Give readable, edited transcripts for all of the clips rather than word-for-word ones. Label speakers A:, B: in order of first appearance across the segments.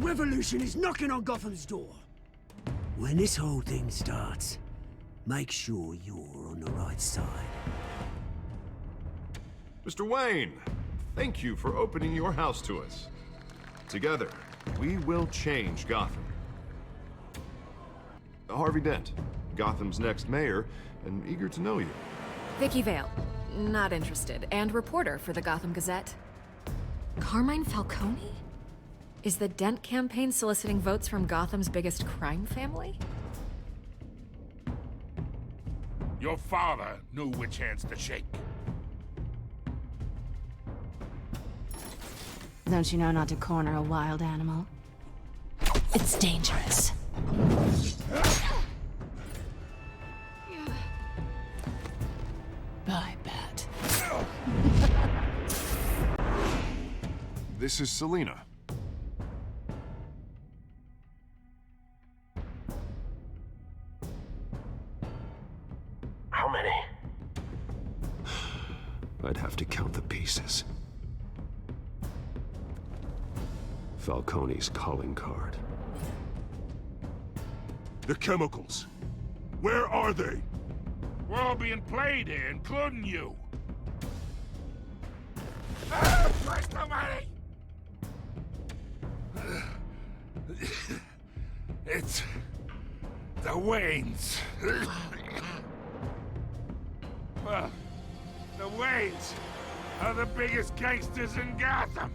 A: revolution is knocking on Gotham's door. When this whole thing starts, make sure you're on the right side.
B: Mr. Wayne, thank you for opening your house to us. Together, we will change Gotham. Harvey Dent, Gotham's next mayor, and eager to know you.
C: Vicky Vale, not interested, and reporter for the Gotham Gazette. Carmine Falcone? Is the Dent campaign soliciting votes from Gotham's biggest crime family?
D: Your father knew which hands to shake.
E: Don't you know not to corner a wild animal? It's dangerous. Bye, Bat.
B: This is Selina.
F: How many?
G: I'd have to count the pieces. Falcone's calling card.
D: The chemicals. Where are they? We're all being played here, including you. Where's the money? It's the Waynes. Well, the Waynes are the biggest gangsters in Gotham.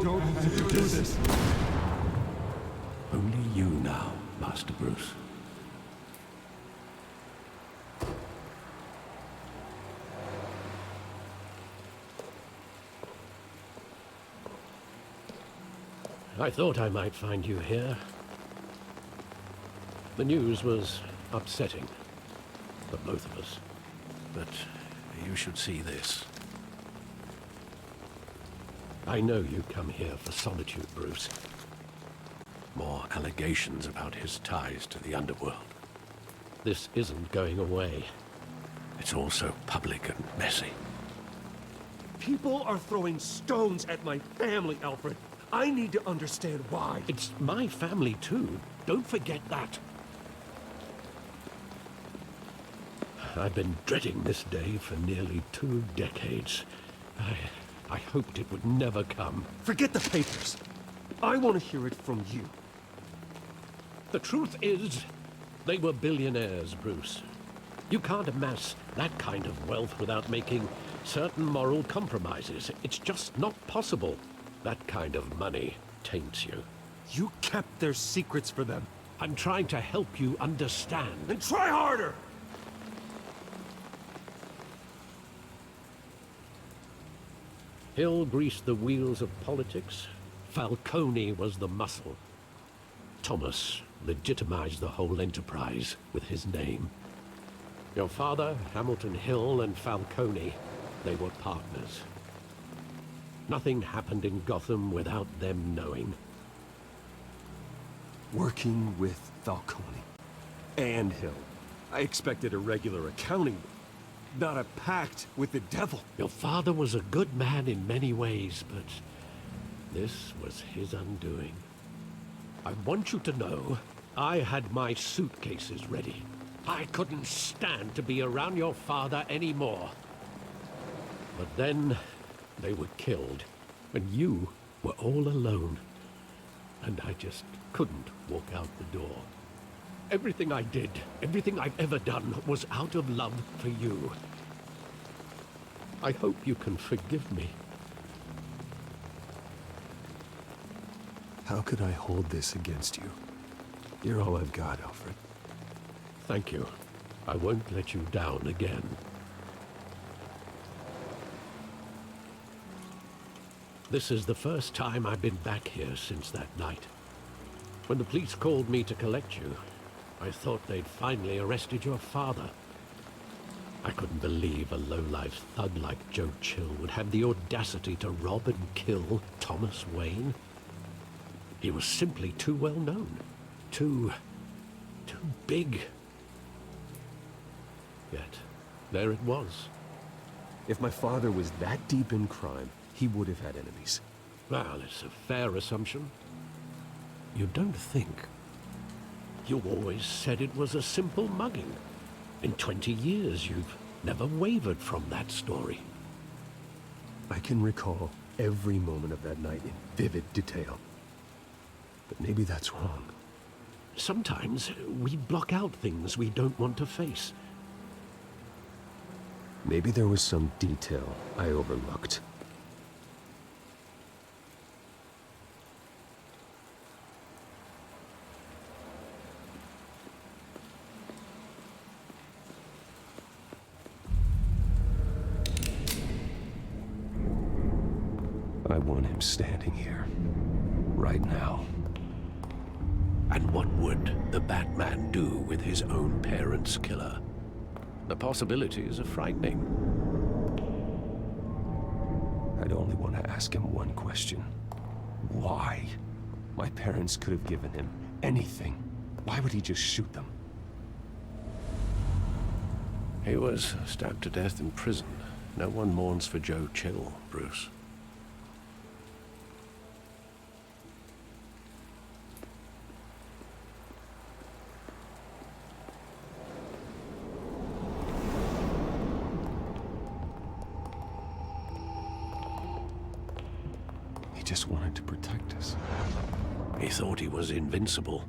G: Don't do this. Only you now, Master Bruce.
H: I thought I might find you here. The news was upsetting for both of us. But you should see this. I know you come here for solitude, Bruce. More allegations about his ties to the underworld. This isn't going away. It's all so public and messy.
I: People are throwing stones at my family, Alfred. I need to understand why.
H: It's my family, too. Don't forget that. I've been dreading this day for nearly 2 decades. I hoped it would never come.
I: Forget the papers. I want to hear it from you.
H: The truth is, they were billionaires, Bruce. You can't amass that kind of wealth without making certain moral compromises. It's just not possible. That kind of money taints you.
I: You kept their secrets for them.
H: I'm trying to help you understand.
I: Then try harder!
H: Hill greased the wheels of politics. Falcone was the muscle. Thomas legitimized the whole enterprise with his name. Your father, Hamilton Hill, and Falcone, they were partners. Nothing happened in Gotham without them knowing.
I: Working with Falcone and Hill. I expected a regular accounting, not a pact with the devil.
H: Your father was a good man in many ways, but this was his undoing. I want you to know, I had my suitcases ready. I couldn't stand to be around your father anymore. But then, they were killed, and you were all alone. And I just couldn't walk out the door. Everything I did, everything I've ever done, was out of love for you. I hope you can forgive me.
G: How could I hold this against you? You're all I've got, Alfred.
H: Thank you. I won't let you down again. This is the first time I've been back here since that night. When the police called me to collect you, I thought they'd finally arrested your father. I couldn't believe a low-life thug like Joe Chill would have the audacity to rob and kill Thomas Wayne. He was simply too well known. Too big. Yet, there it was.
I: If my father was that deep in crime, he would have had enemies.
H: Well, it's a fair assumption. You don't think? You always said it was a simple mugging. In 20 years, you've never wavered from that story.
I: I can recall every moment of that night in vivid detail. But maybe that's wrong.
H: Sometimes we block out things we don't want to face.
I: Maybe there was some detail I overlooked. I want him standing here, right now.
H: And what would the Batman do with his own parents' killer? The possibilities are frightening.
I: I'd only want to ask him one question. Why? My parents could have given him anything. Why would he just shoot them?
H: He was stabbed to death in prison. No one mourns for Joe Chill, Bruce.
I: He just wanted to protect us.
H: He thought he was invincible.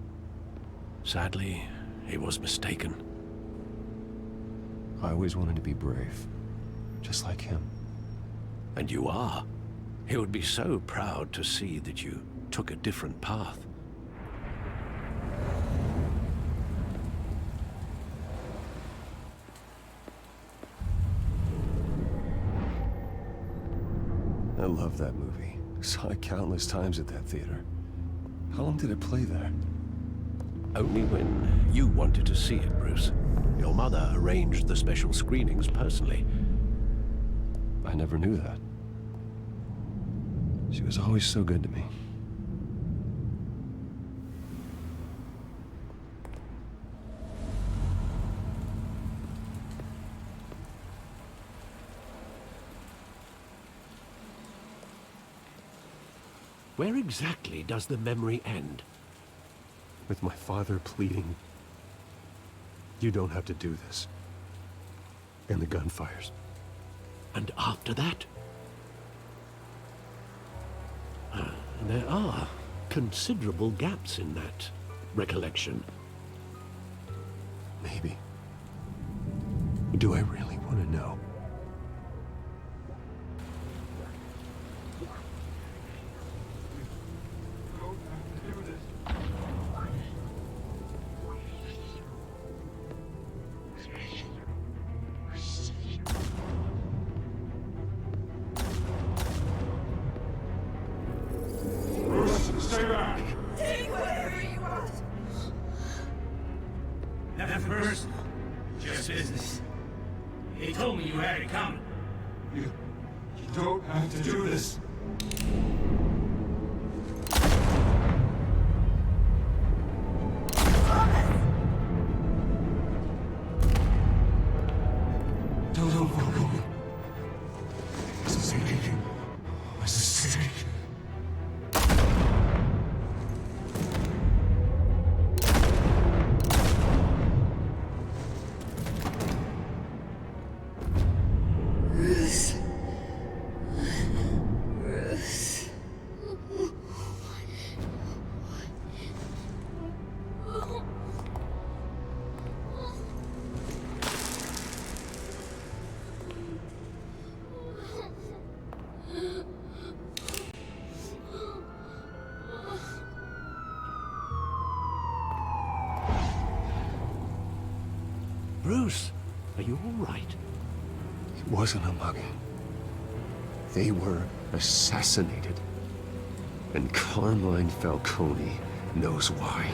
H: Sadly, he was mistaken.
I: I always wanted to be brave, just like him.
H: And you are. He would be so proud to see that you took a different path.
I: I love that movie. Saw it countless times at that theater. How long did it play there?
H: Only when you wanted to see it, Bruce. Your mother arranged the special screenings personally.
I: I never knew that. She was always so good to me.
H: Where exactly does the memory end?
I: With my father pleading, "You don't have to do this." And the gunfires.
H: And after that? There are considerable gaps in that recollection.
I: Maybe. Do I really want to know?
D: Stay back!
J: Take whatever you want!
A: Nothing personal. Just business. He told me you had it coming.
D: You don't have to do this.
A: Don't go. Mistake. Mistake.
H: Bruce, are you all right?
G: It wasn't a mugging. They were assassinated. And Carmine Falcone knows why.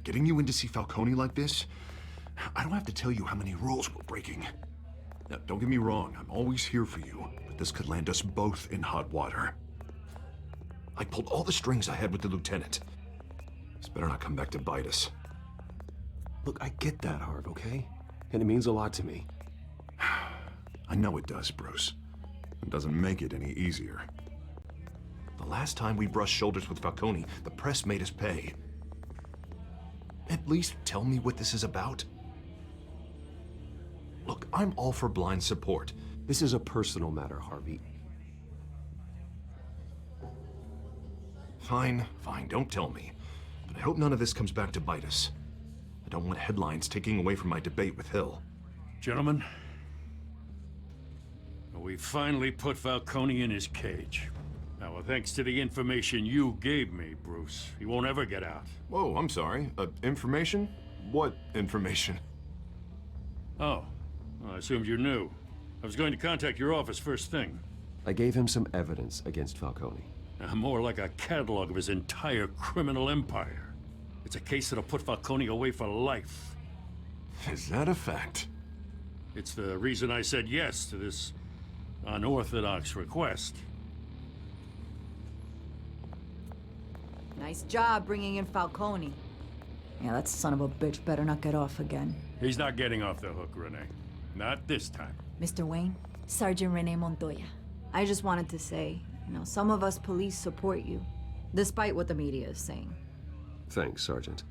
B: Getting you in to see Falcone like this? I don't have to tell you how many rules we're breaking. Now, don't get me wrong, I'm always here for you, but this could land us both in hot water. I pulled all the strings I had with the lieutenant. This better not come back to bite us.
G: Look, I get that, Harv, okay? And it means a lot to me.
B: I know it does, Bruce. It doesn't make it any easier. The last time we brushed shoulders with Falcone, the press made us pay. At least tell me what this is about. Look, I'm all for blind support.
G: This is a personal matter, Harvey.
B: Fine, don't tell me. But I hope none of this comes back to bite us. I don't want headlines taking away from my debate with Hill.
D: Gentlemen, we finally put Falcone in his cage. Now, thanks to the information you gave me, Bruce, he won't ever get out.
B: Whoa, I'm sorry. Information? What information?
D: Oh, well, I assumed you knew. I was going to contact your office first thing.
G: I gave him some evidence against Falcone.
D: More like a catalog of his entire criminal empire. It's a case that'll put Falcone away for life.
B: Is that a fact?
D: It's the reason I said yes to this unorthodox request.
J: Nice job bringing in Falcone. Yeah, that son of a bitch better not get off again.
D: He's not getting off the hook, Renee. Not this time.
J: Mr. Wayne, Sergeant Renee Montoya. I just wanted to say, some of us police support you, despite what the media is saying.
G: Thanks, Sergeant.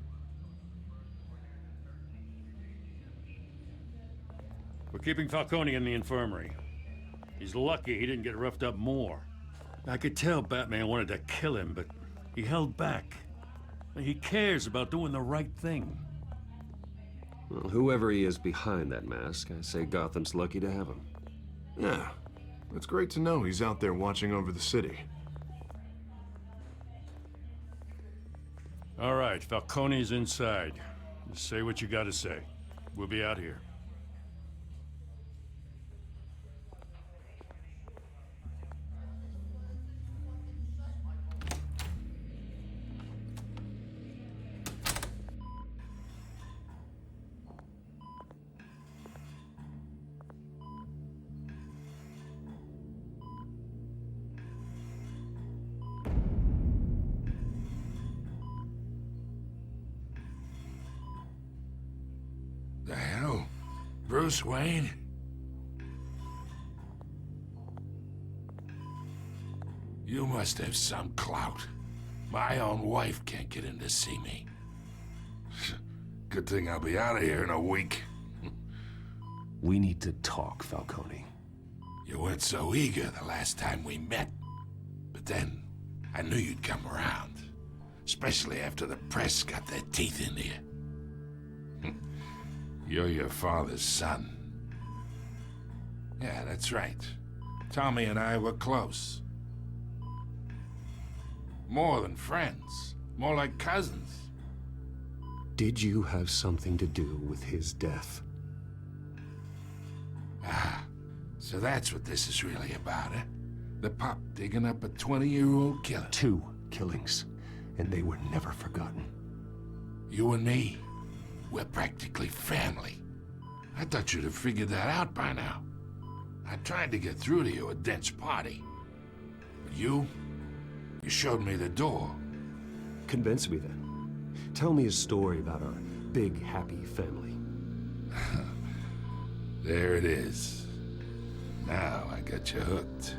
D: We're keeping Falcone in the infirmary. He's lucky he didn't get roughed up more. I could tell Batman wanted to kill him, but he held back. He cares about doing the right thing.
G: Well, whoever he is behind that mask, I say Gotham's lucky to have him.
B: Yeah, it's great to know he's out there watching over the city.
D: All right, Falcone's inside. Just say what you gotta say. We'll be out here.
K: The hell? Bruce Wayne? You must have some clout. My own wife can't get in to see me. Good thing I'll be out of here in a week.
G: We need to talk, Falcone.
K: You weren't so eager the last time we met. But then, I knew you'd come around. Especially after the press got their teeth into you. You're your father's son. Yeah, that's right. Tommy and I were close. More than friends. More like cousins.
G: Did you have something to do with his death?
K: Ah, so that's what this is really about, eh? The pup digging up a 20-year-old killer.
G: 2 killings, and they were never forgotten.
K: You and me, we're practically family. I thought you'd have figured that out by now. I tried to get through to you at Dent's party. But you showed me the door.
G: Convince me then. Tell me a story about our big, happy family.
K: There it is. Now I got you hooked.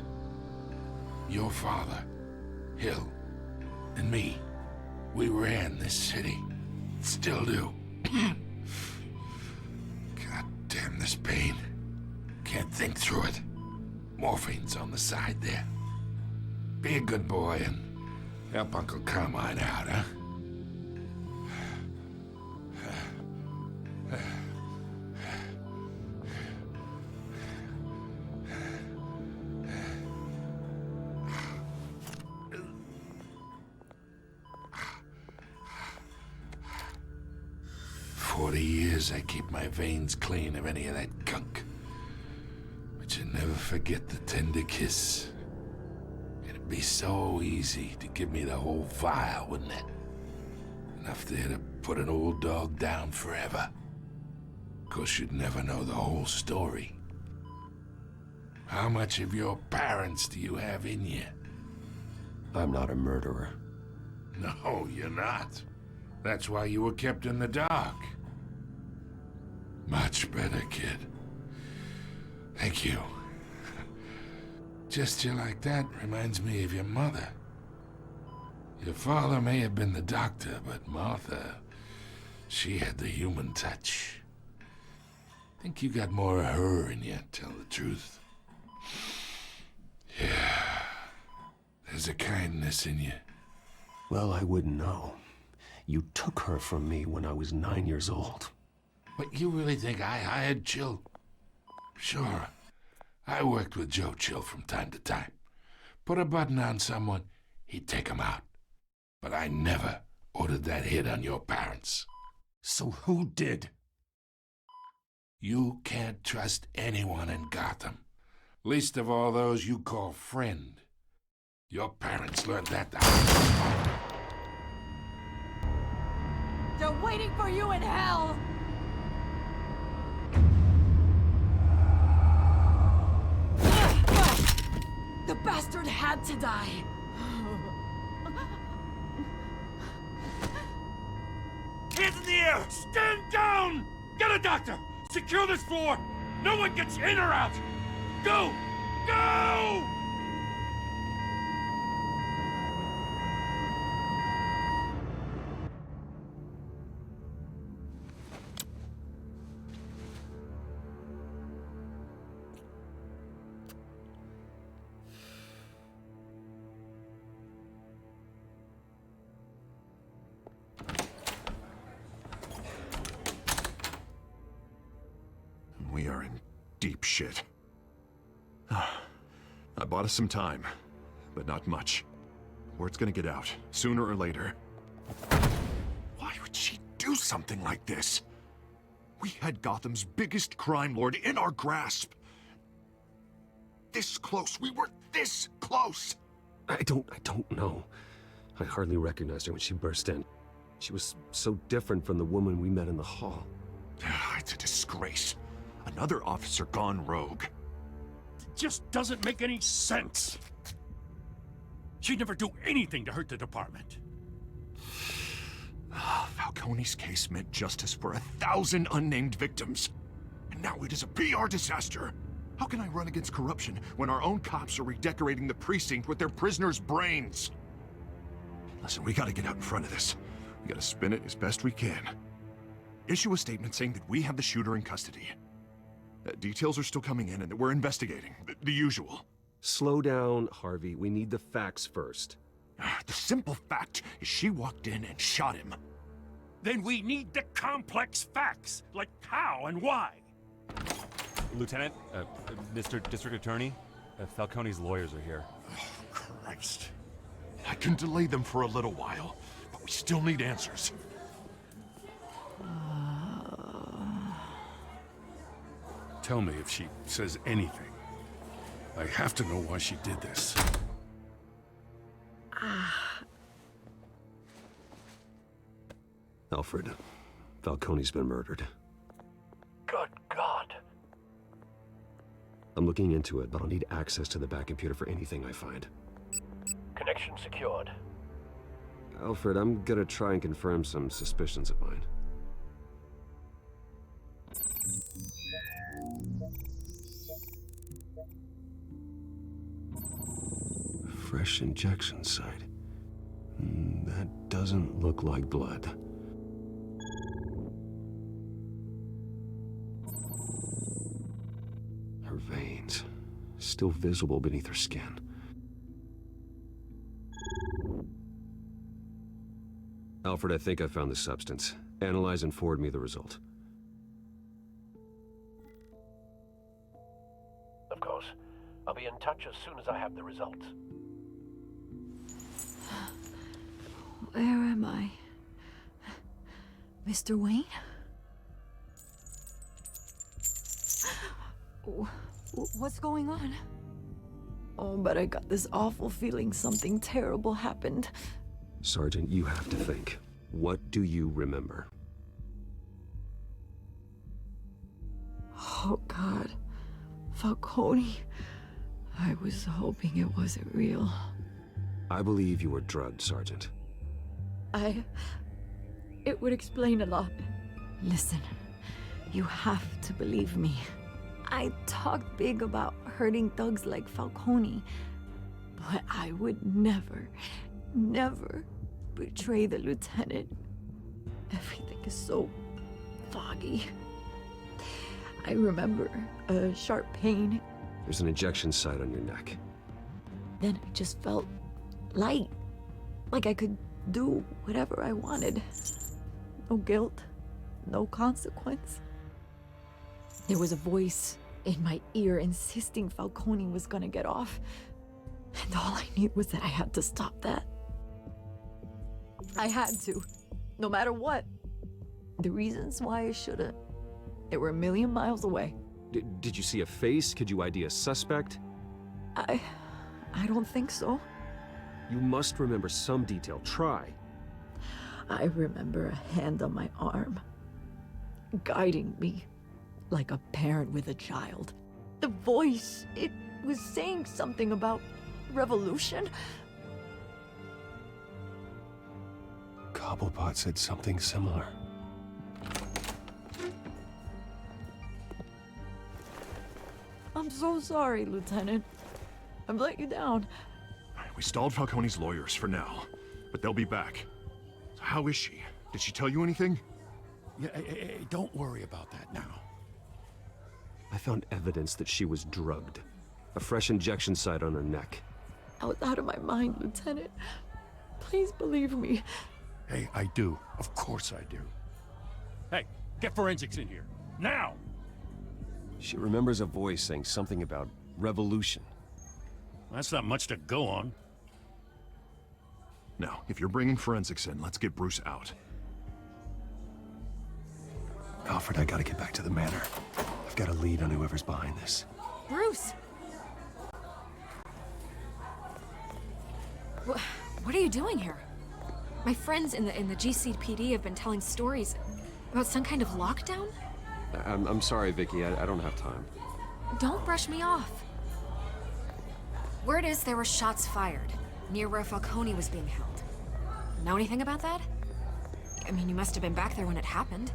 K: Your father, Hill, and me, we ran this city. Still do. God damn this pain. Can't think through it. Morphine's on the side there. Be a good boy and help Uncle Carmine out, huh? 40 years I keep my veins clean of any of that gunk. But you never forget the tender kiss. It'd be so easy to give me the whole vial, wouldn't it? Enough there to put an old dog down forever. Of course, you'd never know the whole story. How much of your parents do you have in you?
I: I'm not a murderer.
K: No, you're not. That's why you were kept in the dark. Much better, kid. Thank you. Gesture like that reminds me of your mother. Your father may have been the doctor, but Martha, she had the human touch. Think you got more of her in you, tell the truth. Yeah, there's a kindness in you.
I: Well, I wouldn't know. You took her from me when I was 9 years old.
K: But you really think I hired Chill? Sure. I worked with Joe Chill from time to time. Put a button on someone, he'd take him out. But I never ordered that hit on your parents.
I: So who did?
K: You can't trust anyone in Gotham. Least of all those you call friend. Your parents learned that the hard way.
J: They're waiting for you in hell! The bastard had to die!
D: Hands in the air! Stand down! Get a doctor! Secure this floor! No one gets in or out! Go! Go!
B: We are in deep shit. I bought us some time, but not much. Word's gonna get out, sooner or later. Why would she do something like this? We had Gotham's biggest crime lord in our grasp. This close, we were this close!
G: I don't know. I hardly recognized her when she burst in. She was so different from the woman we met in the hall.
B: It's a disgrace. Another officer gone rogue.
D: It just doesn't make any sense. She'd never do anything to hurt the department.
B: Falcone's case meant justice for 1,000 unnamed victims. And now it is a PR disaster. How can I run against corruption when our own cops are redecorating the precinct with their prisoners' brains? Listen, we gotta get out in front of this. We gotta spin it as best we can. Issue a statement saying that we have the shooter in custody. Details are still coming in and that we're investigating. The usual.
G: Slow down, Harvey. We need the facts first.
B: The simple fact is she walked in and shot him.
D: Then we need the complex facts, like how and why.
L: Lieutenant, Mr. District Attorney, Falcone's lawyers are here.
B: Oh, Christ. I can delay them for a little while, but we still need answers.
D: Tell me if she says anything. I have to know why she did this.
G: Alfred, Falcone's been murdered.
F: Good God.
G: I'm looking into it, but I'll need access to the back computer for anything I find.
F: Connection secured.
G: Alfred, I'm gonna try and confirm some suspicions of mine. Fresh injection site. That doesn't look like blood. still visible beneath her skin. Alfred, I think I found the substance. Analyze and forward me the result.
F: Of course. I'll be in touch as soon as I have the results.
J: Where am I? Mr. Wayne? What's going on? Oh, but I got this awful feeling something terrible happened.
G: Sergeant, you have to think. What do you remember?
J: Oh, God. Falcone. I was hoping it wasn't real.
G: I believe you were drugged, Sergeant.
J: It would explain a lot. Listen, you have to believe me. I talked big about hurting thugs like Falcone, but I would never betray the lieutenant. Everything is so foggy. I remember a sharp pain.
G: There's an injection site on your neck.
J: Then I just felt light, like I could do whatever I wanted. No guilt, no consequence. There was a voice in my ear insisting Falcone was gonna get off. And all I knew was that I had to stop that. I had to, no matter what. The reasons why I shouldn't, they were a million miles away.
G: Did you see a face? Could you ID a suspect?
J: I don't think so.
G: You must remember some detail. Try.
J: I remember a hand on my arm, guiding me like a parent with a child. The voice, it was saying something about revolution.
I: Cobblepot said something similar.
J: I'm so sorry, Lieutenant. I've let you down.
B: We stalled Falcone's lawyers for now, but they'll be back. So how is she? Did she tell you anything?
H: Yeah, hey, don't worry about that now.
G: I found evidence that she was drugged. A fresh injection site on her neck.
J: I was out of my mind, Lieutenant. Please believe me.
H: Hey, I do. Of course I do.
D: Hey, get forensics in here. Now!
G: She remembers a voice saying something about revolution.
D: That's not much to go on.
B: Now, if you're bringing forensics in, let's get Bruce out.
I: Alfred, I gotta get back to the manor. I've got a lead on whoever's behind this.
C: Bruce! What are you doing here? My friends in the GCPD have been telling stories about some kind of lockdown?
G: I'm sorry, Vicky. I don't have time.
C: Don't brush me off. Word is there were shots fired near where Falcone was being held. Know anything about that? I mean, you must have been back there when it happened.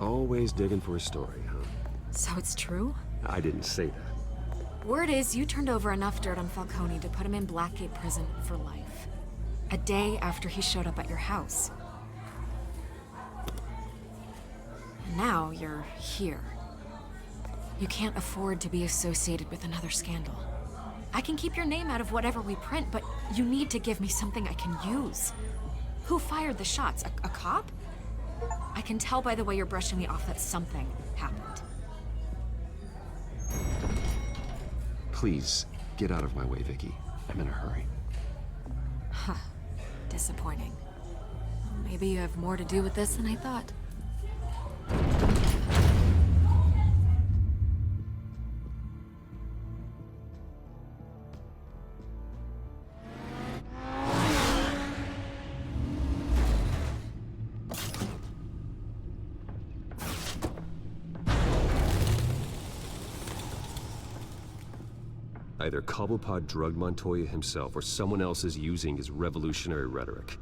G: Always digging for a story, huh?
C: So it's true?
G: I didn't say that.
C: Word is you turned over enough dirt on Falcone to put him in Blackgate Prison for life. A day after he showed up at your house. And now you're here. You can't afford to be associated with another scandal. I can keep your name out of whatever we print, but you need to give me something I can use. Who fired the shots? A cop? I can tell by the way you're brushing me off that something happened.
G: Please, get out of my way, Vicky. I'm in a hurry.
C: Huh. Disappointing. Well, maybe you have more to do with this than I thought.
G: Either Cobblepot drugged Montoya himself, or someone else is using his revolutionary rhetoric.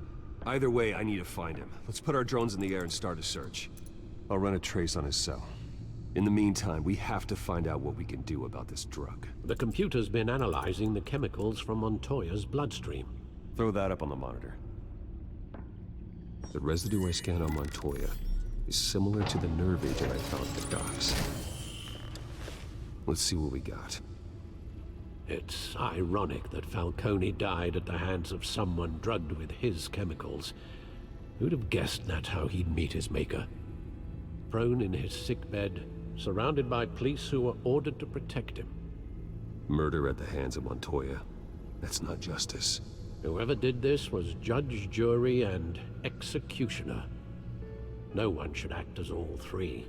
G: Either way, I need to find him. Let's put our drones in the air and start a search. I'll run a trace on his cell. In the meantime, we have to find out what we can do about this drug.
H: The computer's been analyzing the chemicals from Montoya's bloodstream.
G: Throw that up on the monitor. The residue I scanned on Montoya is similar to the nerve agent I found at the docks. Let's see what we got.
H: It's ironic that Falcone died at the hands of someone drugged with his chemicals. Who'd have guessed that's how he'd meet his maker? Prone in his sickbed, surrounded by police who were ordered to protect him.
G: Murder at the hands of Montoya. That's not justice.
H: Whoever did this was judge, jury, and executioner. No one should act as all three.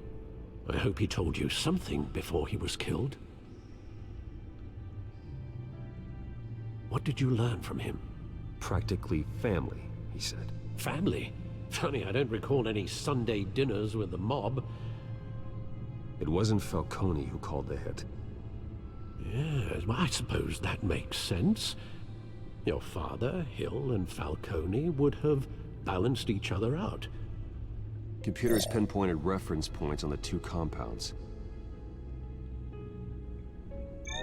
H: I hope he told you something before he was killed. What did you learn from him?
G: Practically family, he said.
H: Family? Funny, I don't recall any Sunday dinners with the mob.
G: It wasn't Falcone who called the hit.
H: Yes, well, I suppose that makes sense. Your father, Hill, and Falcone would have balanced each other out.
G: Computers pinpointed reference points on the two compounds.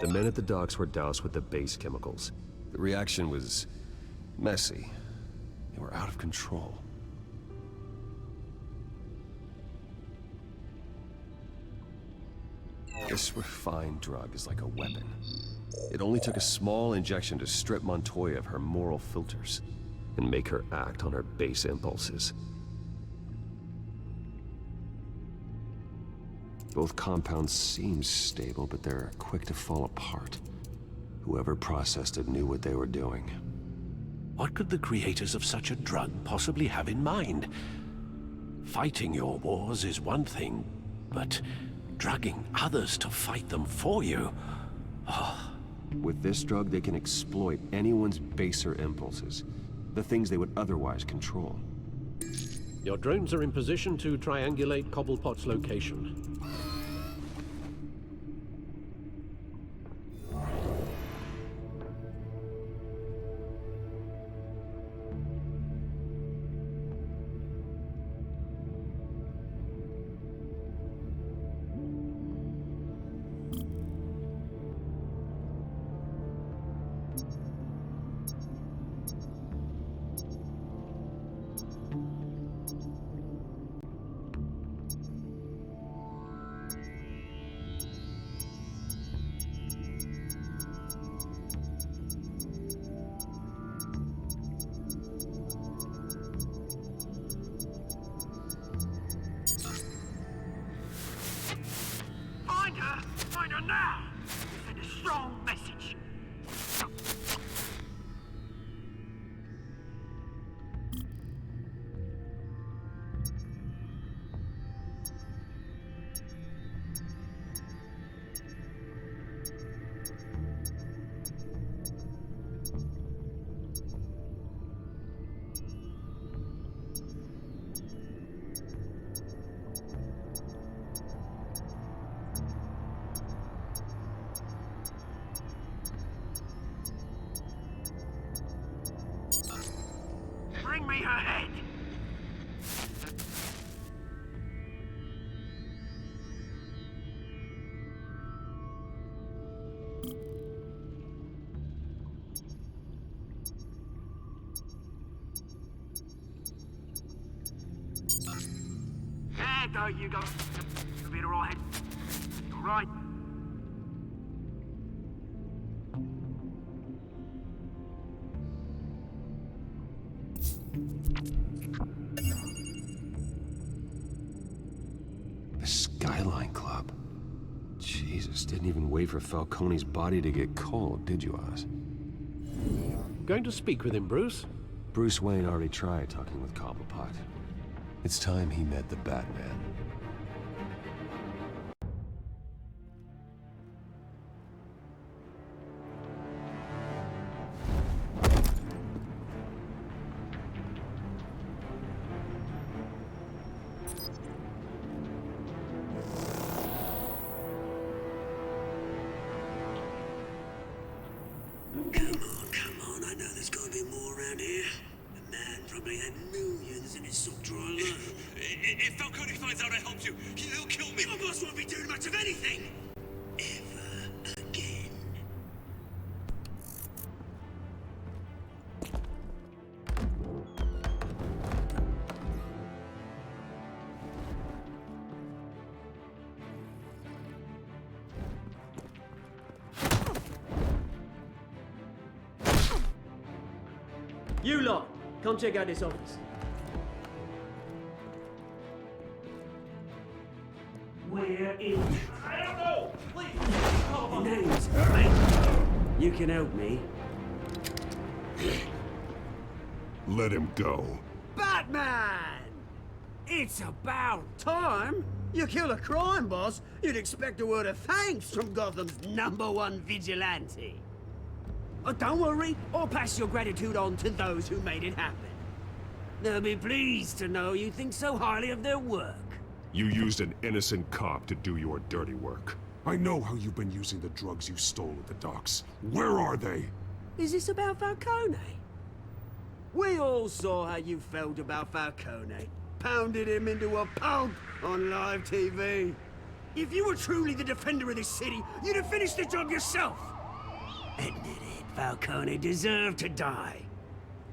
G: The men at the docks were doused with the base chemicals. The reaction was messy. They were out of control. This refined drug is like a weapon. It only took a small injection to strip Montoya of her moral filters and make her act on her base impulses. Both compounds seem stable, but they're quick to fall apart. Whoever processed it knew what they were doing.
H: What could the creators of such a drug possibly have in mind? Fighting your wars is one thing, but drugging others to fight them for you? Oh.
G: With this drug, they can exploit anyone's baser impulses, the things they would otherwise control.
H: Your drones are in position to triangulate Cobblepot's location.
A: Find her now! Send a strong message. Bring me her head! There you go. You'll be all right. All right.
G: The Skyline Club. Jesus, didn't even wait for Falcone's body to get cold, did you, Oz?
H: Going to speak with him, Bruce?
G: Bruce Wayne already tried talking with Cobblepot. It's time he met the Batman.
A: Come on, I know there's gotta be more around here. The man probably had millions in his sock drawer alone.
M: If Falcone finds out I helped you, he'll kill me.
A: Your boss won't be doing much of anything! Ever again. You lot, come check out this office. Where is...
M: I don't know! Please!
A: The name's mate. You can help me.
B: Let him go.
A: Batman! It's about time. You kill a crime boss, you'd expect a word of thanks from Gotham's #1 vigilante. Oh, don't worry, I'll pass your gratitude on to those who made it happen. They'll be pleased to know you think so highly of their work.
B: You used an innocent cop to do your dirty work. I know how you've been using the drugs you stole at the docks. Where are they?
A: Is this about Falcone? We all saw how you felt about Falcone. Pounded him into a pulp on live TV. If you were truly the defender of this city, you'd have finished the job yourself. Admit it, Falcone deserved to die.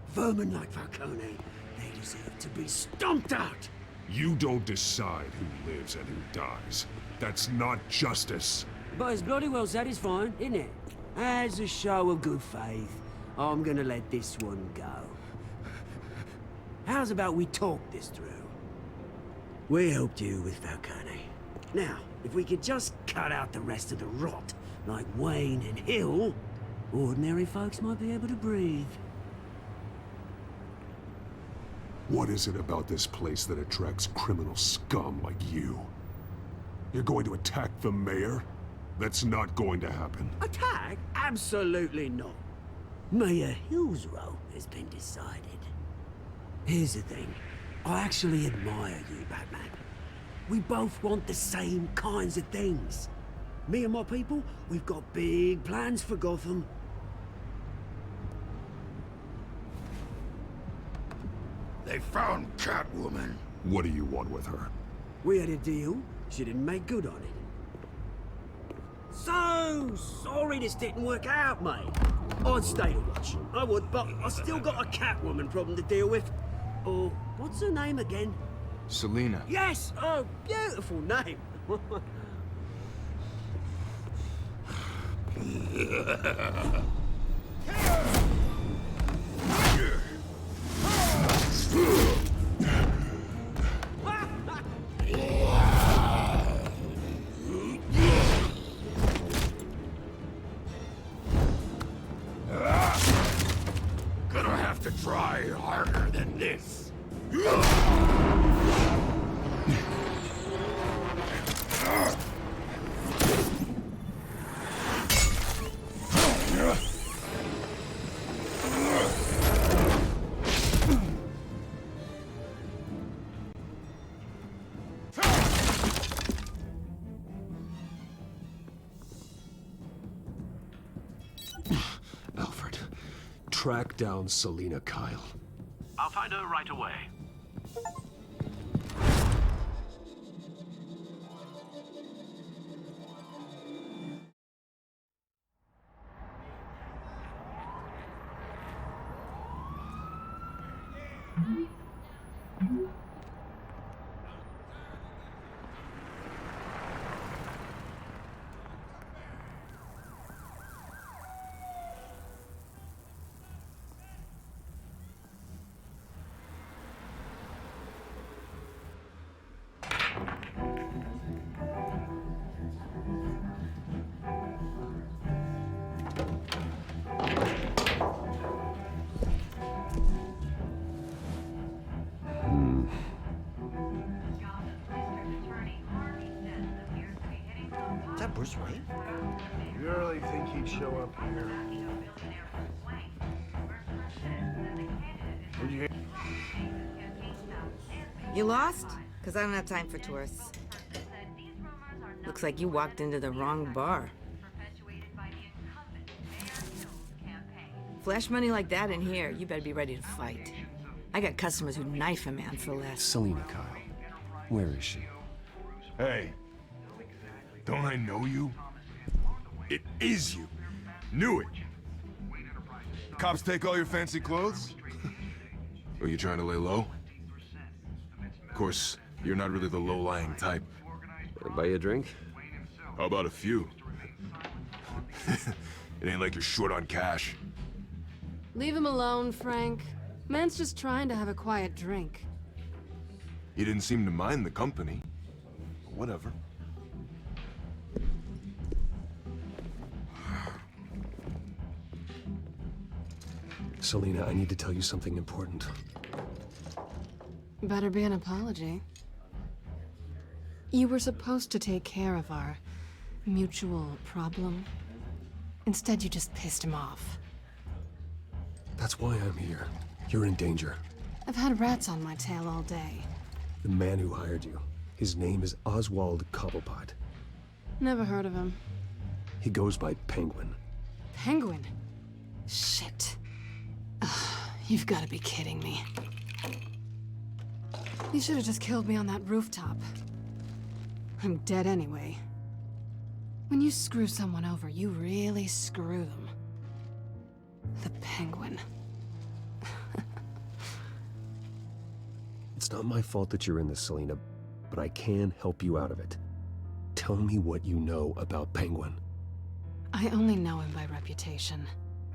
A: Vermin like Falcone, they deserve to be stomped out.
B: You don't decide who lives and who dies. That's not justice.
A: But it's bloody well satisfying, isn't it? As a show of good faith, I'm gonna let this one go. How's about we talk this through? We helped you with Falcone. Now, if we could just cut out the rest of the rot, like Wayne and Hill, ordinary folks might be able to breathe.
B: What is it about this place that attracts criminal scum like you? You're going to attack the mayor? That's not going to happen.
A: Attack? Absolutely not. Mayor Hill's role has been decided. Here's the thing. I actually admire you, Batman. We both want the same kinds of things. Me and my people, we've got big plans for Gotham.
K: They found Catwoman.
B: What do you want with her?
A: We had a deal. She didn't make good on it. So sorry this didn't work out, mate. I'd stay to watch. I would, but I still got a Catwoman problem to deal with. Oh, what's her name again?
N: Selina.
A: Yes! Oh, beautiful name.
K: Gonna have to try harder than this.
B: Alfred, track down Selina Kyle.
F: I'll find her right away.
O: Is that Bruce Wayne?
P: You really think he'd show up here? What'd you hear?
Q: You lost? Because I don't have time for tourists. Looks like you walked into the wrong bar. Flash money like that in here, you better be ready to fight. I got customers who knife a man for less.
I: Selina Kyle. Where is she?
P: Hey, don't I know you? It is you. Knew it. Cops take all your fancy clothes?
N: Are you trying to lay low? Of course, you're not really the low-lying type.
G: Buy you a drink?
N: How about a few? It ain't like you're short on cash.
R: Leave him alone, Frank. Man's just trying to have a quiet drink.
N: He didn't seem to mind the company. Whatever.
G: Selina, I need to tell you something important.
R: Better be an apology. You were supposed to take care of our mutual problem. Instead, you just pissed him off.
G: That's why I'm here. You're in danger.
R: I've had rats on my tail all day.
G: The man who hired you, his name is Oswald Cobblepot.
R: Never heard of him.
G: He goes by Penguin.
R: Penguin? Shit. Ugh, you've got to be kidding me. You should have just killed me on that rooftop. I'm dead anyway. When you screw someone over, you really screw them. The Penguin.
G: It's not my fault that you're in this, Selina, but I can help you out of it. Tell me what you know about Penguin.
R: I only know him by reputation.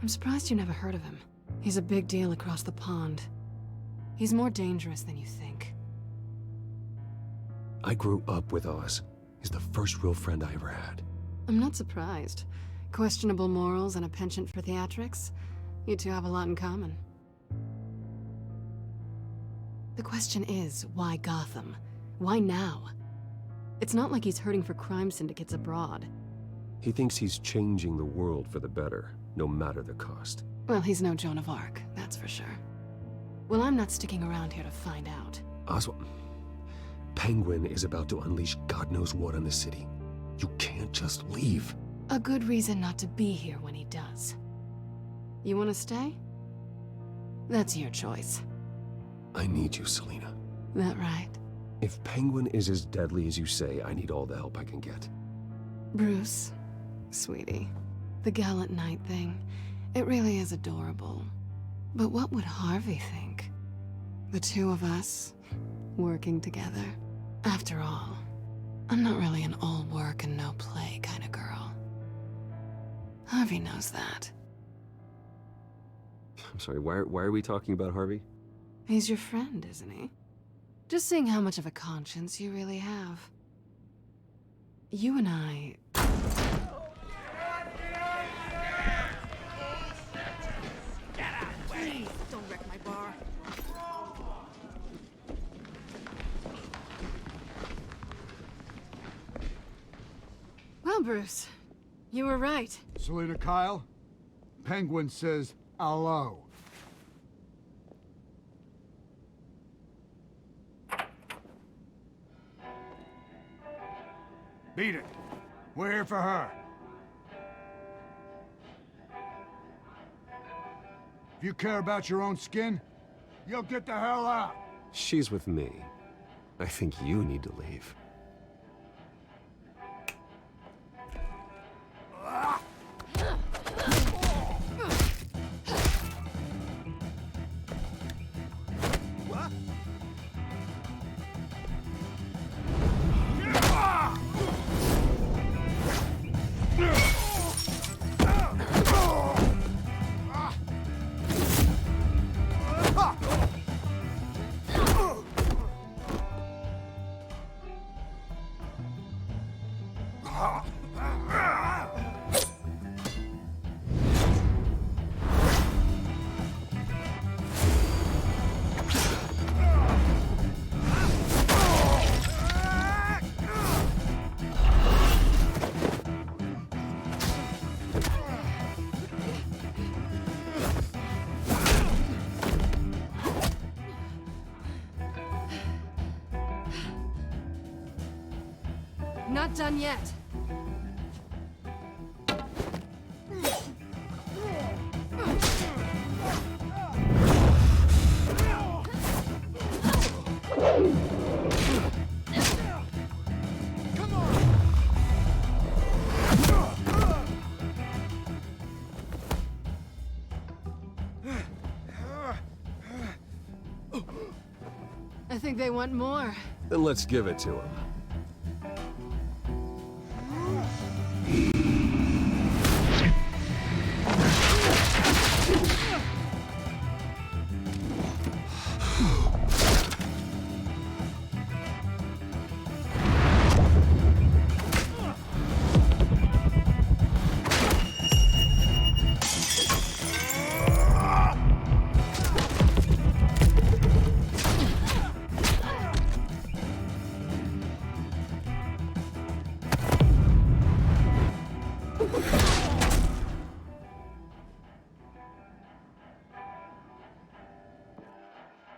R: I'm surprised you never heard of him. He's a big deal across the pond. He's more dangerous than you think.
G: I grew up with Oz. He's the first real friend I ever had.
R: I'm not surprised. Questionable morals and a penchant for theatrics. You two have a lot in common. The question is, why Gotham? Why now? It's not like he's hurting for crime syndicates abroad.
G: He thinks he's changing the world for the better, no matter the cost.
R: Well, he's no Joan of Arc, that's for sure. Well, I'm not sticking around here to find out.
G: Oswald, Penguin is about to unleash God knows what on the city. You can't just leave.
R: A good reason not to be here when he does. You want to stay? That's your choice.
G: I need you, Selina.
R: That right?
G: If Penguin is as deadly as you say, I need all the help I can get.
R: Bruce, sweetie, the gallant knight thing, it really is adorable. But what would Harvey think? The two of us, working together. After all, I'm not really an all work and no play kind of girl. Harvey knows that.
G: I'm sorry, why are we talking about Harvey?
R: He's your friend, isn't he? Just seeing how much of a conscience you really have. You and I...
Q: Please, don't wreck my bar.
R: Well, Bruce, you were right.
S: Selina Kyle, Penguin says hello. Beat it. We're here for her. If you care about your own skin, you'll get the hell out.
G: She's with me. I think you need to leave.
R: Not done yet. I think they want more.
G: Then let's give it to him.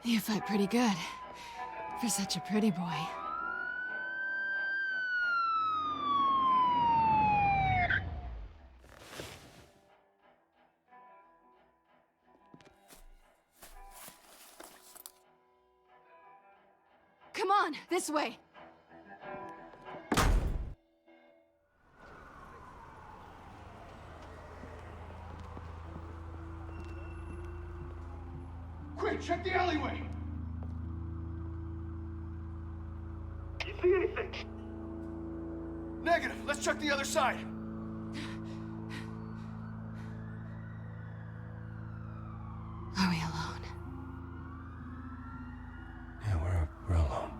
R: You fight pretty good. For such a pretty boy. Come on, this way.
S: Quick, check the alleyway!
A: You see anything?
S: Negative. Let's check the other side.
R: Are we alone?
I: Yeah, we're alone.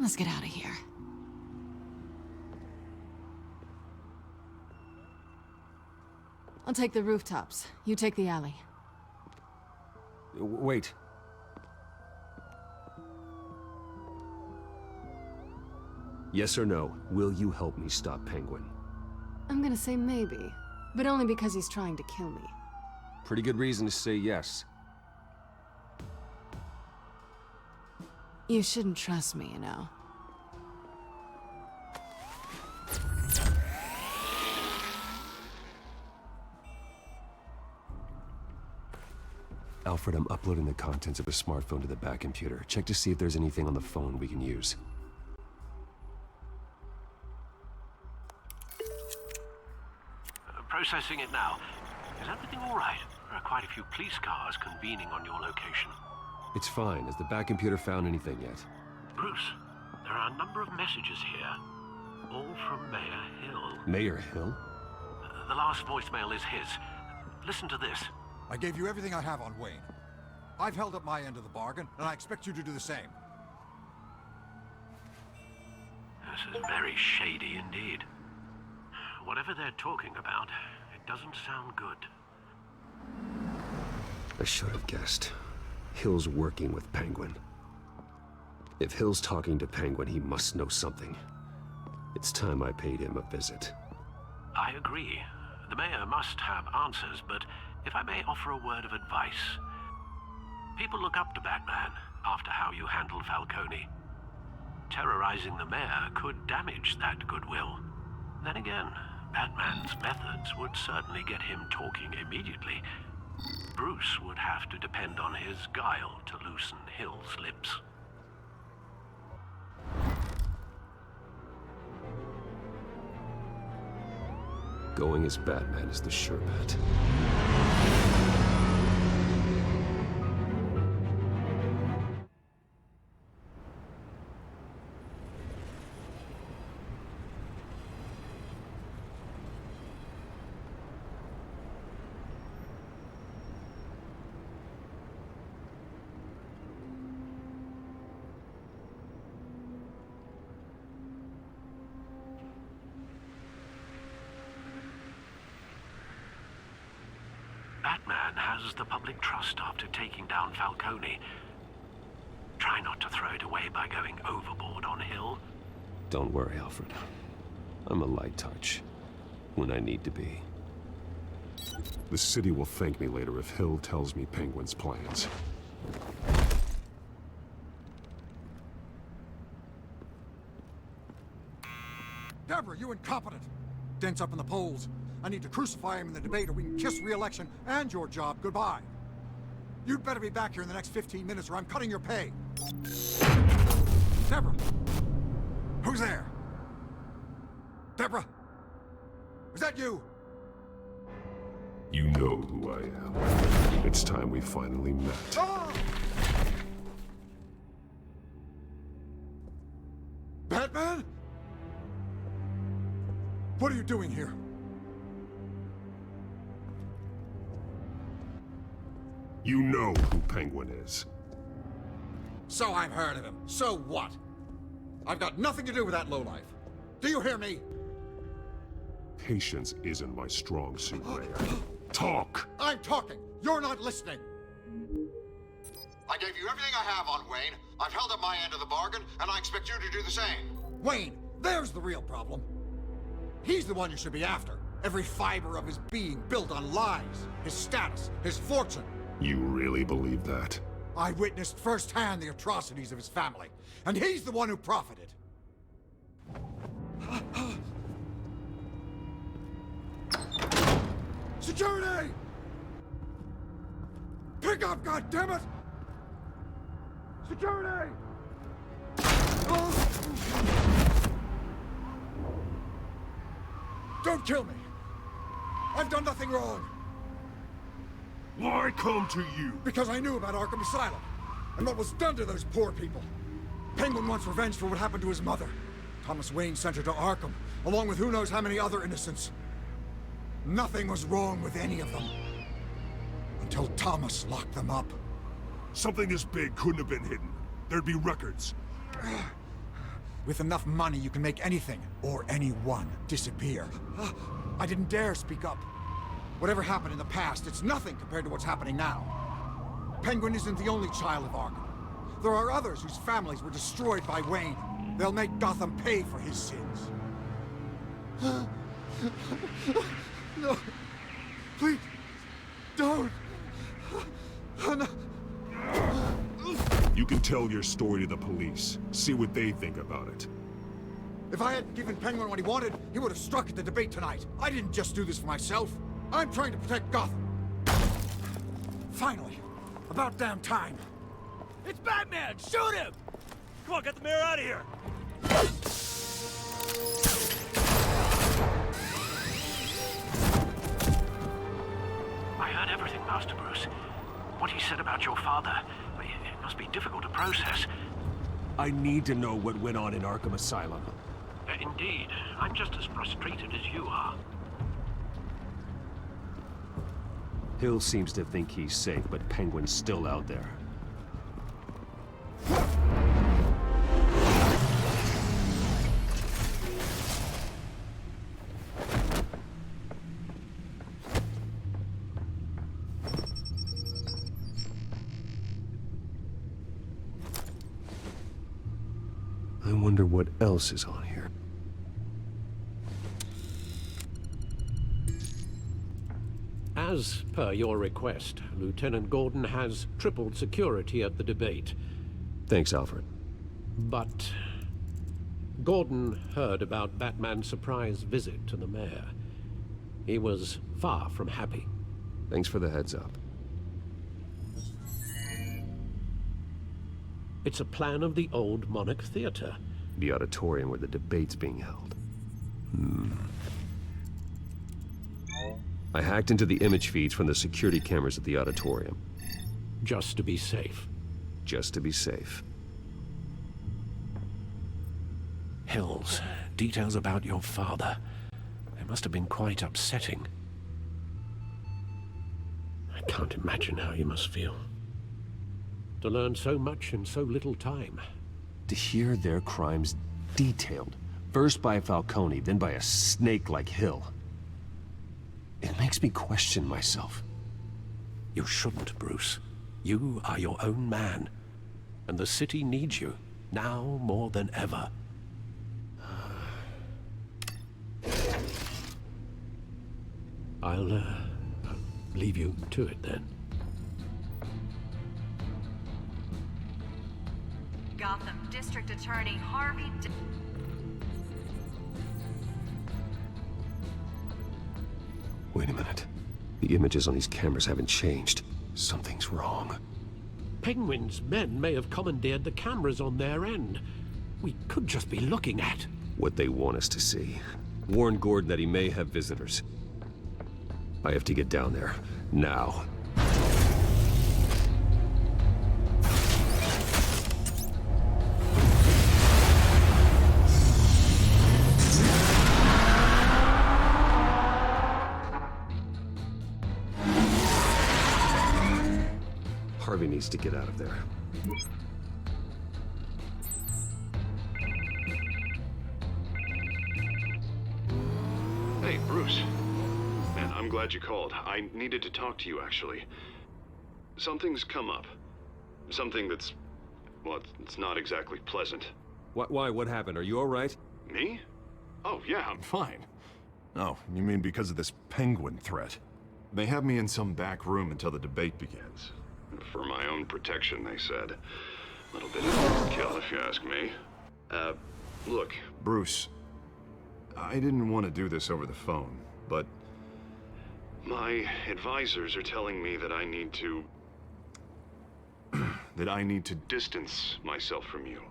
R: Let's get out of here. I'll take the rooftops. You take the alley.
G: Wait. Yes or no, will you help me stop Penguin?
R: I'm gonna say maybe, but only because he's trying to kill me.
G: Pretty good reason to say yes.
R: You shouldn't trust me, you know.
G: Alfred, I'm uploading the contents of a smartphone to the back computer. Check to see if there's anything on the phone we can use.
F: Processing it now. Is everything all right? There are quite a few police cars convening on your location.
G: It's fine. Has the back computer found anything yet?
F: Bruce, there are a number of messages here. All from Mayor Hill.
G: Mayor Hill?
F: The last voicemail is his. Listen to this.
T: I gave you everything I have on Wayne. I've held up my end of the bargain, and I expect you to do the same.
F: This is very shady indeed. Whatever they're talking about, it doesn't sound good.
G: I should have guessed. Hill's working with Penguin. If Hill's talking to Penguin, he must know something. It's time I paid him a visit.
F: I agree. The mayor must have answers, but if I may offer a word of advice. People look up to Batman after how you handled Falcone. Terrorizing the mayor could damage that goodwill. Then again, Batman's methods would certainly get him talking immediately. Bruce would have to depend on his guile to loosen Hill's lips.
G: Going as Batman is the sure bet.
F: Batman has the public trust after taking down Falcone. Try not to throw it away by going overboard on Hill.
G: Don't worry, Alfred. I'm a light touch. When I need to be. The city will thank me later if Hill tells me Penguin's plans.
T: Deborah, you incompetent! Dent's up in the polls. I need to crucify him in the debate or we can kiss re-election and your job goodbye. You'd better be back here in the next 15 minutes or I'm cutting your pay. Deborah! Who's there? Deborah! Is that you?
G: You know who I am. It's time we finally met.
T: Ah! Batman? What are you doing here?
G: You know who Penguin is.
T: So I've heard of him. So what? I've got nothing to do with that lowlife. Do you hear me?
G: Patience isn't my strong suit, Mayor. Talk!
T: I'm talking. You're not listening. I gave you everything I have on Wayne. I've held up my end of the bargain, and I expect you to do the same. Wayne, there's the real problem. He's the one you should be after. Every fiber of his being built on lies, his status, his fortune.
B: You really believe that?
T: I witnessed firsthand the atrocities of his family, and he's the one who profited. Security! Pick up, goddammit! Security! Don't kill me! I've done nothing wrong!
B: Why come to you?
T: Because I knew about Arkham Asylum, and what was done to those poor people. Penguin wants revenge for what happened to his mother. Thomas Wayne sent her to Arkham, along with who knows how many other innocents. Nothing was wrong with any of them. Until Thomas locked them up.
P: Something this big couldn't have been hidden. There'd be records.
T: With enough money, you can make anything, or anyone, disappear. I didn't dare speak up. Whatever happened in the past, it's nothing compared to what's happening now. Penguin isn't the only child of Arkham. There are others whose families were destroyed by Wayne. They'll make Gotham pay for his sins. No. Please. Don't. No.
B: You can tell your story to the police. See what they think about it.
T: If I hadn't given Penguin what he wanted, he would have struck at the debate tonight. I didn't just do this for myself. I'm trying to protect Gotham. Finally. About damn time.
M: It's Batman! Shoot him! Come on, get the mayor out of here!
F: I heard everything, Master Bruce. What he said about your father, it must be difficult to process.
G: I need to know what went on in Arkham Asylum.
F: Indeed. I'm just as frustrated as you are.
G: Hill seems to think he's safe, but Penguin's still out there. I wonder what else is on here.
H: As per your request, Lieutenant Gordon has tripled security at the debate.
G: Thanks, Alfred.
H: But Gordon heard about Batman's surprise visit to the mayor. He was far from happy.
G: Thanks for the heads up.
H: It's a plan of the old Monarch Theater.
G: The auditorium where the debate's being held. I hacked into the image feeds from the security cameras at the auditorium.
H: Just to be safe.
G: Just to be safe.
H: Hills, details about your father. They must have been quite upsetting. I can't imagine how you must feel. To learn so much in so little time.
G: To hear their crimes detailed, first by Falcone, then by a snake like Hill. It makes me question myself.
H: You shouldn't, Bruce. You are your own man. And the city needs you, now more than ever. I'll leave you to it then.
U: Gotham District Attorney Harvey
G: Wait a minute. The images on these cameras haven't changed. Something's wrong.
H: Penguin's men may have commandeered the cameras on their end. We could just be looking at
G: what they want us to see. Warn Gordon that he may have visitors. I have to get down there. Now. Harvey needs to get out of there.
B: Hey, Bruce. Man, I'm glad you called. I needed to talk to you, actually. Something's come up. Something that's... well, it's not exactly pleasant.
G: Why? What happened? Are you all right?
B: Me? Oh, yeah, I'm fine. Oh, you mean because of this penguin threat? They have me in some back room until the debate begins. For my own protection, they said. A little bit of overkill, if you ask me. Look, Bruce, I didn't want to do this over the phone, but my advisors are telling me that I need to... that I need to distance myself from you.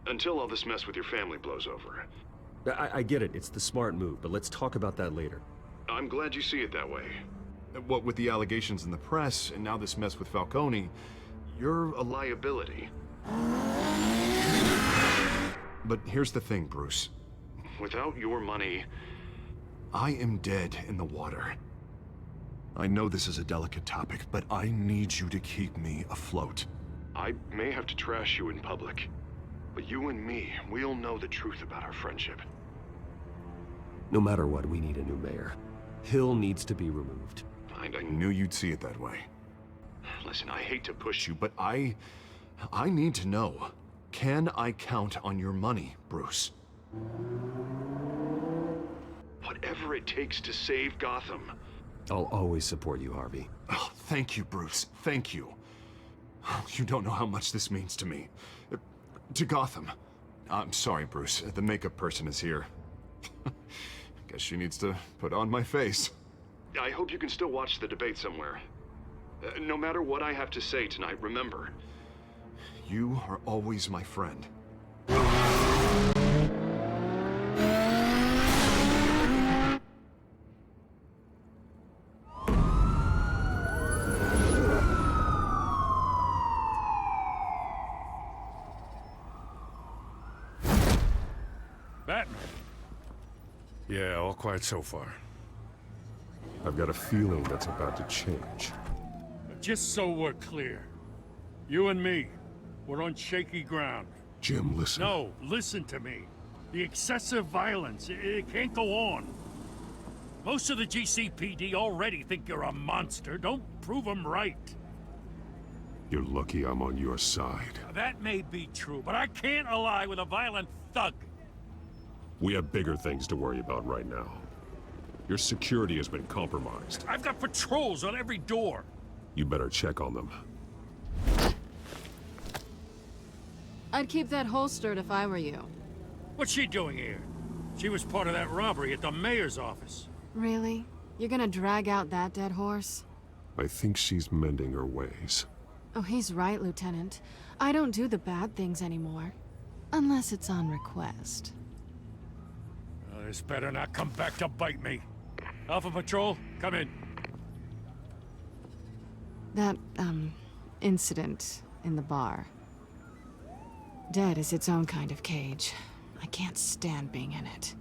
B: Until all this mess with your family blows over.
G: I get it. It's the smart move, but let's talk about that later.
B: I'm glad you see it that way. What with the allegations in the press, and now this mess with Falcone, you're a liability. But here's the thing, Bruce. Without your money, I am dead in the water. I know this is a delicate topic, but I need you to keep me afloat. I may have to trash you in public, but you and me, we'll know the truth about our friendship.
G: No matter what, we need a new mayor. Hill needs to be removed.
B: I knew you'd see it that way. Listen, I hate to push you, but I need to know. Can I count on your money, Bruce? Whatever it takes to save Gotham.
G: I'll always support you, Harvey.
B: Oh, thank you, Bruce. Thank you. You don't know how much this means to me. To Gotham. I'm sorry, Bruce. The makeup person is here. Guess she needs to put on my face. I hope you can still watch the debate somewhere. No matter what I have to say tonight, remember, you are always my friend.
D: Batman. Yeah, all quiet so far.
I: I've got a feeling that's about to change.
D: Just so we're clear, you and me, we're on shaky ground.
I: Jim, listen.
D: No, listen to me. The excessive violence, it can't go on. Most of the GCPD already think you're a monster. Don't prove them right.
I: You're lucky I'm on your side.
D: That may be true, but I can't ally with a violent thug.
I: We have bigger things to worry about right now. Your security has been compromised.
D: I've got patrols on every door.
I: You better check on them.
R: I'd keep that holstered if I were you.
D: What's she doing here? She was part of that robbery at the mayor's office.
R: Really? You're gonna drag out that dead horse?
I: I think she's mending her ways.
R: Oh, he's right, Lieutenant. I don't do the bad things anymore. Unless it's on request.
D: This better not come back to bite me. Alpha Patrol, come in.
R: That, incident in the bar. Dead is its own kind of cage. I can't stand being in it.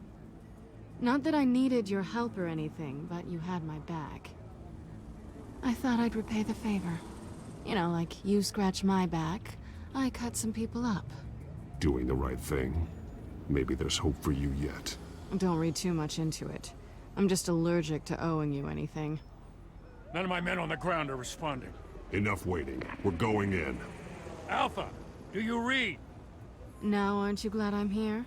R: Not that I needed your help or anything, but you had my back. I thought I'd repay the favor. You know, like you scratch my back, I cut some people up.
I: Doing the right thing. Maybe there's hope for you yet.
R: Don't read too much into it. I'm just allergic to owing you anything.
D: None of my men on the ground are responding.
I: Enough waiting. We're going in.
D: Alpha, do you read?
R: Now, aren't you glad I'm here?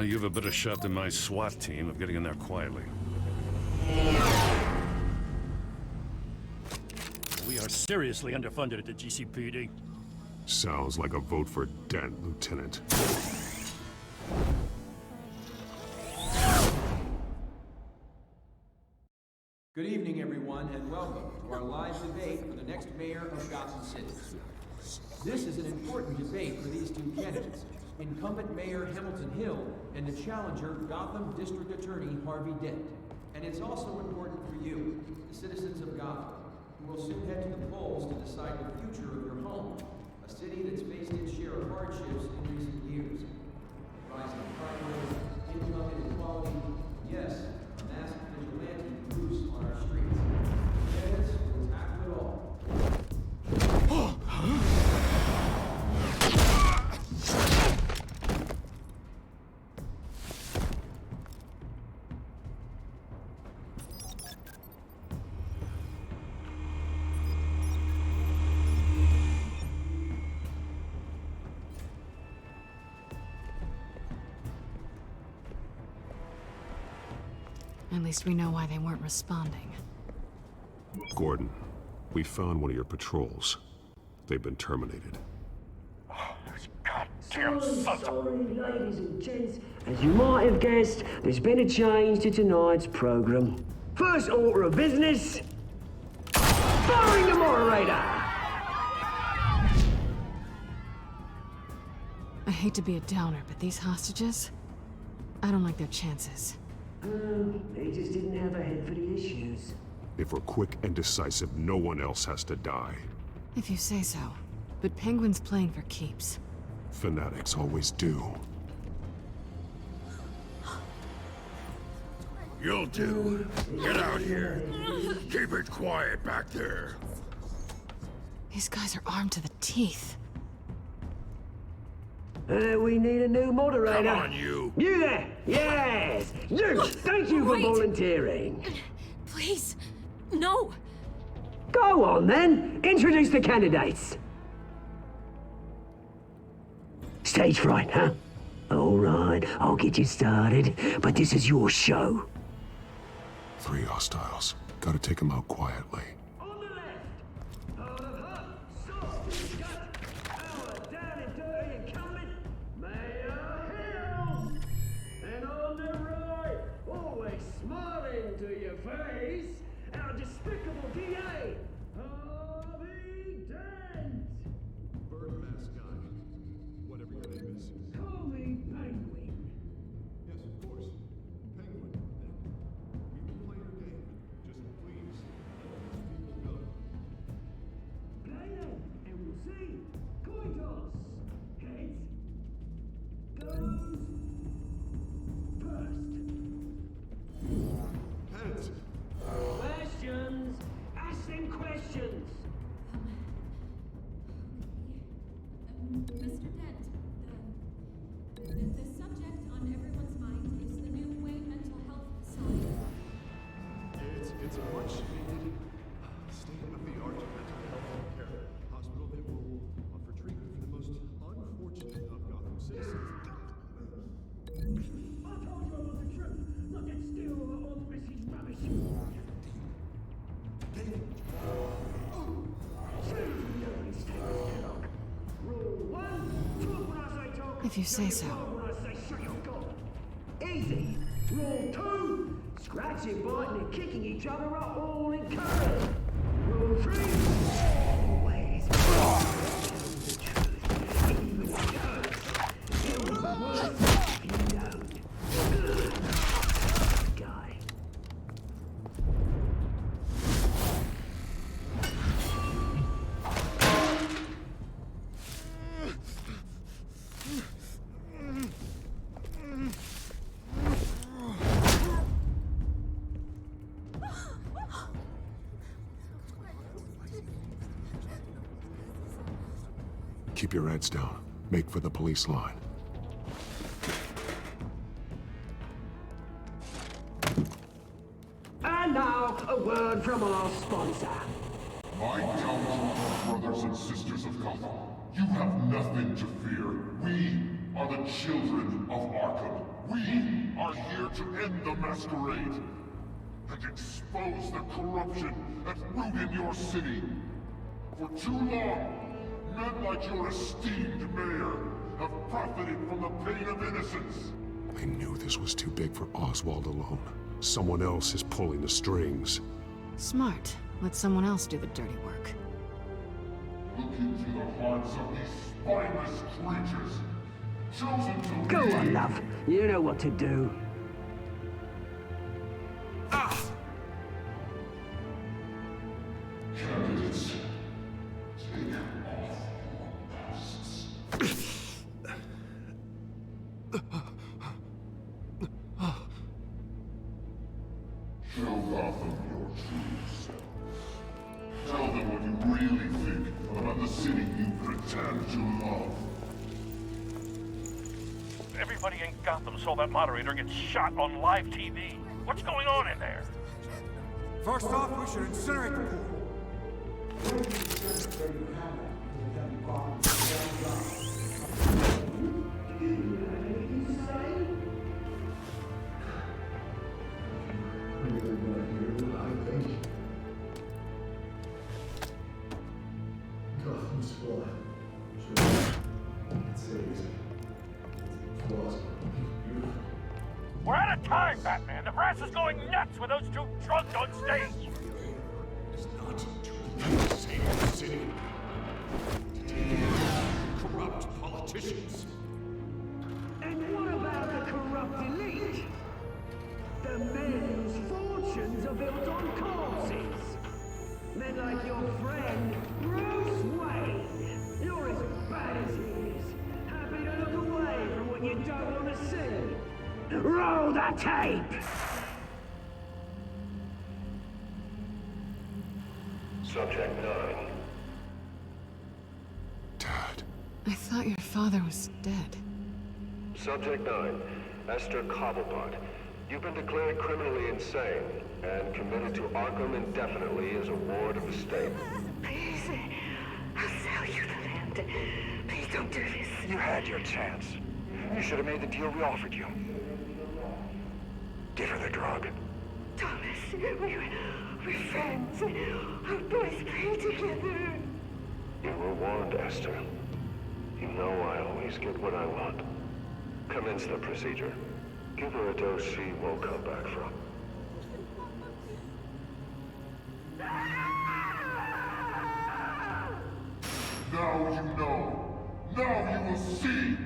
D: You have a better shot than my SWAT team of getting in there quietly. We are seriously underfunded at the GCPD.
I: Sounds like a vote for Dent, Lieutenant.
E: Good evening, everyone, and welcome to our live debate for the next mayor of Gotham City. This is an important debate for these two candidates, incumbent Mayor Hamilton Hill and the challenger Gotham District Attorney Harvey Dent. And it's also important for you, the citizens of Gotham, who will soon head to the polls to decide the future of your home, a city that's faced its share of hardships in recent years. Rising crime rates, income inequality, yes, a massive vigilante loose on our streets. Candidates will tackle it all.
R: At least we know why they weren't responding.
G: Gordon, we found one of your patrols. They've been terminated.
A: Sorry, ladies and gents. As you might have guessed, there's been a change to tonight's program. First order of business, firing the moderator!
R: I hate to be a downer, but these hostages, I don't like their chances.
A: They just didn't have a head for the issues.
G: If we're quick and decisive, no one else has to die.
R: If you say so. But Penguin's playing for keeps.
G: Fanatics always do.
P: You'll do. Get out here. Keep it quiet back there.
R: These guys are armed to the teeth.
A: We need a new moderator.
P: Come on, you.
A: You there! Yes! You! Thank you for volunteering.
C: Please, no!
A: Go on, then. Introduce the candidates. Stage fright, huh? All right, I'll get you started, but this is your show.
G: 3 hostiles. Gotta take them out quietly.
A: Our despicable DA, Harvey Dent!
B: Bird mask guy. Whatever your name is.
A: Call me Penguin.
B: Yes, of course. Penguin. We can play your game. Just please let these people go.
A: Play then, and we'll see. Coin toss. Heads. Goes. First.
B: Heads.
A: Questions! Ask them questions!
L: Mr. Dent, the subject on everyone's mind is the new Wayne Mental Health Facility.
B: It's a much needed state-of-the-art mental health care hospital that will offer treatment for the most unfortunate of Gotham citizens.
A: I told you I want the truth, not that still old Mrs. Rubbish.
R: If you say so.
A: Easy. Rule 2. Scratching, biting, and kicking each other are all encouraged. Rule 3. Always tell the truth, even if it hurts. It will be worse if you don't. Guy.
G: Keep your heads down. Make for the police line.
A: And now, a word from our sponsor.
V: My Telltale brothers and sisters of Gotham, you have nothing to fear. We are the children of Arkham. We are here to end the masquerade and expose the corruption that ruined your city. For too long, men like your esteemed mayor have profited from the pain of innocence.
G: I knew this was too big for Oswald alone. Someone else is pulling the strings.
R: Smart. Let someone else do the dirty work.
V: Look into the hearts of these spineless creatures, chosen to
A: Go
V: lead.
A: on, love. You know what to do.
V: Candidates, take off your masks. Show Gotham your true self. Tell them what you really think about the city you pretend to love.
M: Everybody in Gotham saw that moderator get shot on live TV. What's going on in there?
T: First off, we should incinerate the pool.
M: We're out of time, Batman! The brass is going nuts with those two drunks on stage!
B: It's not to save the city. Corrupt politicians.
A: And what about the corrupt elite? The men whose fortunes are built on corpses. Men like your friend, Bruce Wayne. You're as bad as he is. Happy to look away from what you don't want to see. Roll the tape!
V: Subject 9.
R: I thought your father was dead.
V: Subject 9. Esther Cobblepot. You've been declared criminally insane and committed to Arkham indefinitely as a ward of the state.
J: Please, I'll sell you the land. Please don't do this.
O: You had your chance. You should have made the deal we offered you. Give her the drug.
J: Thomas, we're friends. Our boys play together.
V: You were warned, Esther. You know I always get what I want. Commence the procedure. Give her a dose she won't come back from. Now you know. Now you will see.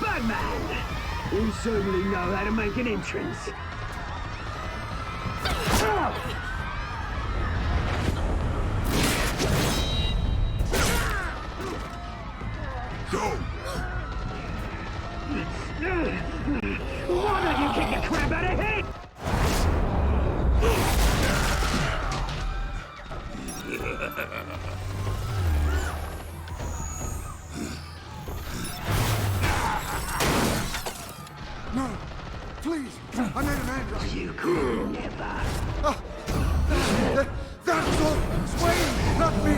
A: Batman! You certainly know how to make an entrance.
V: Go!
A: Why don't you kick the crap out of him?
T: No, please, I made an android.
A: You could never.
T: That was all Swain, not me.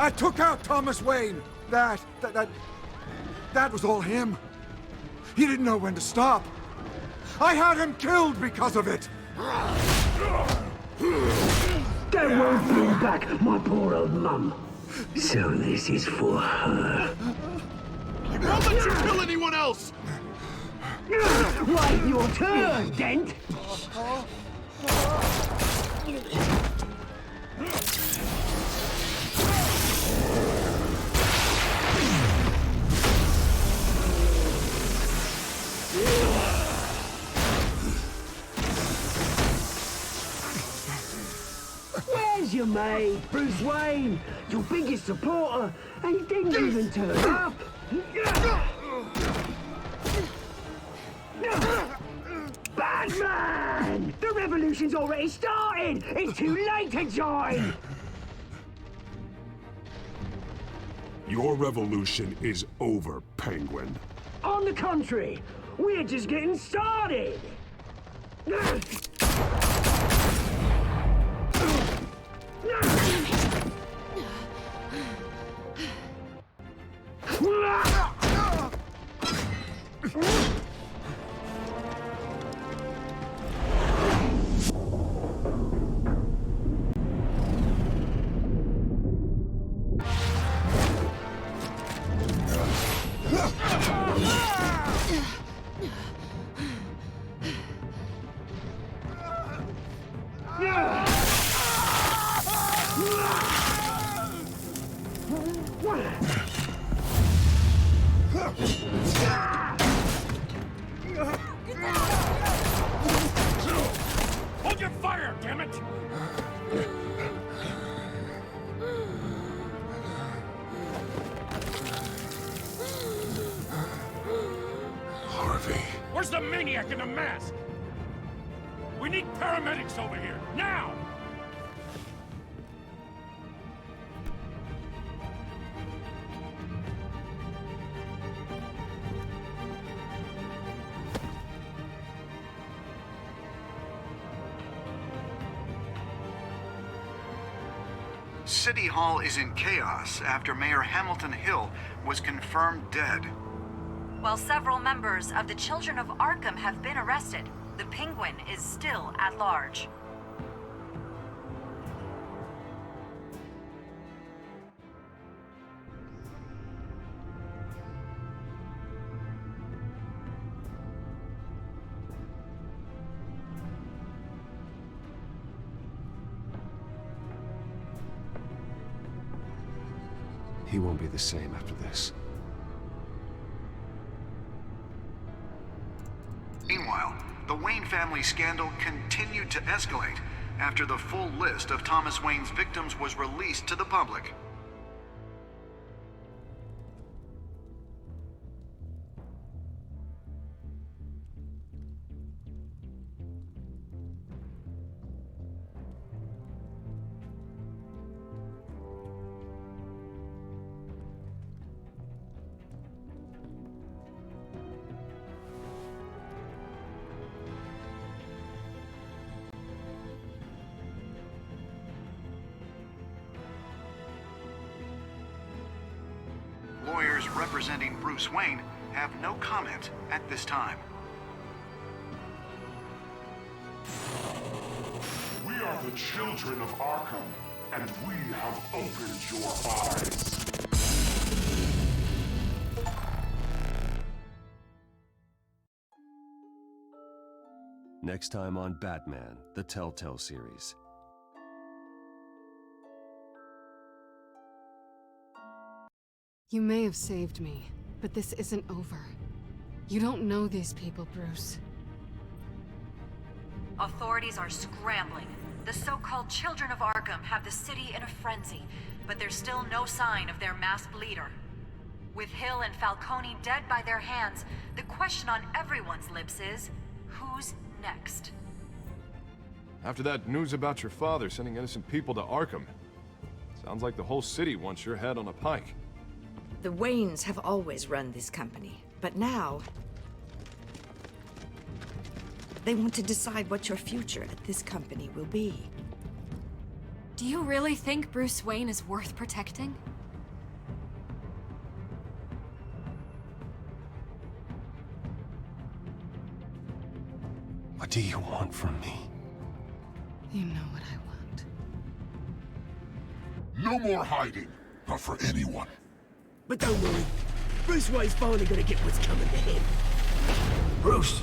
T: I took out Thomas Wayne. That was all him. He didn't know when to stop. I had him killed because of it.
A: That won't bring back my poor old mum. So this is for her.
B: I won't let you kill anyone else!
A: Right, your turn, Dent! Where's your mate, Bruce Wayne? Your biggest supporter, and he didn't even turn up. Batman! The revolution's already started! It's too late to join!
B: Your revolution is over, Penguin.
A: On the contrary, we're just getting started!
M: Hold your fire, damn it!
B: Harvey.
M: Where's the maniac in the mask? We need paramedics over here, now!
K: City Hall is in chaos after Mayor Hamilton Hill was confirmed dead.
U: While several members of the Children of Arkham have been arrested, the Penguin is still at large.
I: He won't be the same after this.
K: Meanwhile, the Wayne family scandal continued to escalate after the full list of Thomas Wayne's victims was released to the public. Lawyers representing Bruce Wayne have no comment at this time.
V: We are the children of Arkham, and we have opened your eyes.
G: Next time on Batman, the Telltale series.
R: You may have saved me, but this isn't over. You don't know these people, Bruce.
U: Authorities are scrambling. The so-called Children of Arkham have the city in a frenzy, but there's still no sign of their masked leader. With Hill and Falcone dead by their hands, the question on everyone's lips is, who's next?
P: After that news about your father sending innocent people to Arkham, sounds like the whole city wants your head on a pike.
Q: The Waynes have always run this company, but now they want to decide what your future at this company will be.
C: Do you really think Bruce Wayne is worth protecting?
I: What do you want from me?
R: You know what I
V: No
R: want.
V: more hiding, not for anyone.
A: But don't worry, Bruce Wayne's finally gonna get what's coming to him.
K: Bruce,